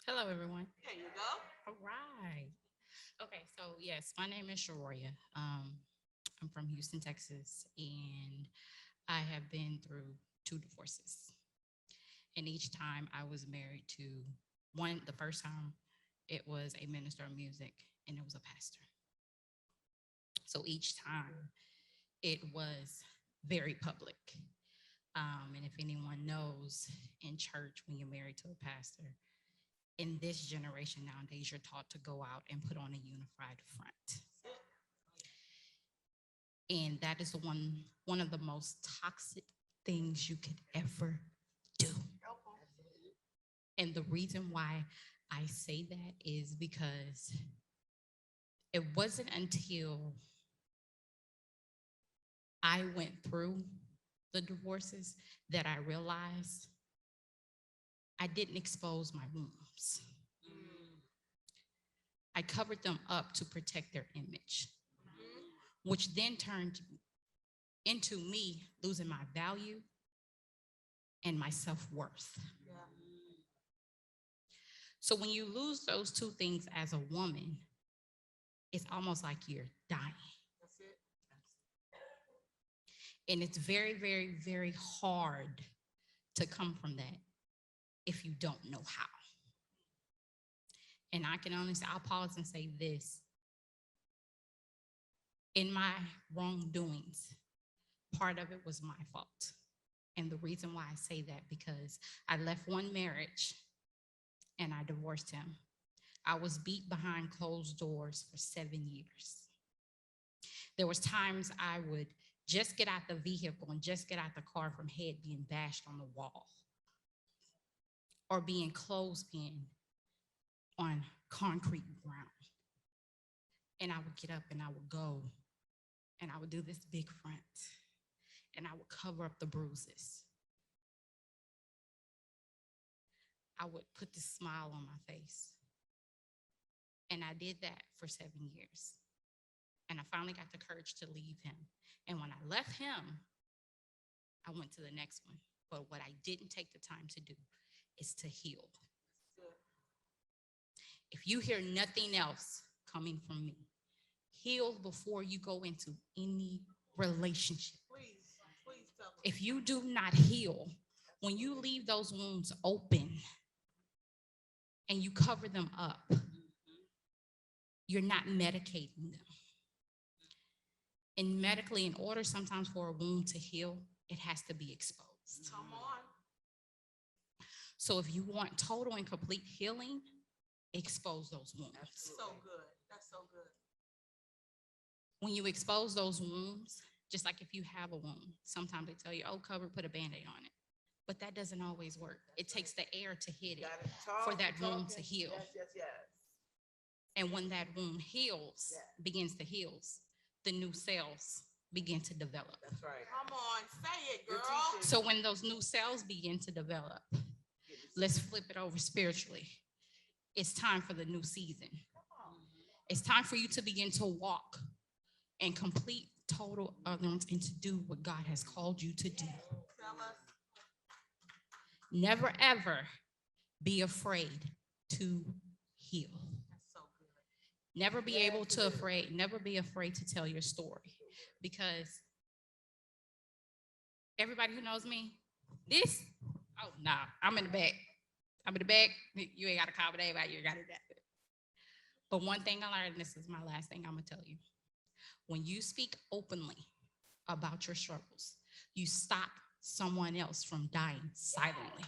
Hello, everyone. There you go. All right. Okay, so yes, my name is Shoroya. I'm from Houston, Texas, and I have been through two divorces. And each time I was married to one, the first time it was a minister of music and it was a pastor. So each time it was very public. And if anyone knows in church, when you're married to a pastor, in this generation nowadays, you're taught to go out and put on a unified front. And that is one of the most toxic things you could ever do. And the reason why I say that is because it wasn't until I went through the divorces that I realized I didn't expose my wounds. I covered them up to protect their image, which then turned into me losing my value and my self-worth. Yeah. So when you lose those two things as a woman, it's almost like you're dying. That's it. And it's very, very, very hard to come from that if you don't know how. And I can honestly, I'll pause and say this. In my wrongdoings, part of it was my fault. And the reason why I say that, because I left one marriage and I divorced him. I was beat behind closed doors for 7 years. There was times I would just get out the vehicle and just get out the car from head being bashed on the wall or being clothespin on concrete ground. And I would get up and I would go and I would do this big front and I would cover up the bruises. I would put this smile on my face. And I did that for 7 years. And I finally got the courage to leave him. And when I left him, I went to the next one. But what I didn't take the time to do is to heal. If you hear nothing else coming from me, heal before you go into any relationship. Please tell us. If you do not heal, when you leave those wounds open and you cover them up, you're not medicating them. And medically, in order sometimes for a wound to heal, it has to be exposed. Come on. So if you want total and complete healing, expose those wounds. So good. That's so good. When you expose those wounds, just like if you have a wound, sometimes they tell you, oh, cover, put a Band-Aid on it. But that doesn't always work. It takes the air to hit it for that wound to heal. Yes. And when that wound heals, begins to heal, the new cells begin to develop. That's right. Come on, say it, girl. So when those new cells begin to develop, let's flip it over spiritually. It's time for the new season. It's time for you to begin to walk in complete, total utterance and to do what God has called you to do. Tell us. Never, ever be afraid to heal. That's so good. Never be afraid to tell your story. Because everybody who knows me, I'm in the back. You ain't got to call me anybody, you got to do that. But one thing I learned, and this is my last thing I'm going to tell you. When you speak openly about your struggles, you stop someone else from dying silently.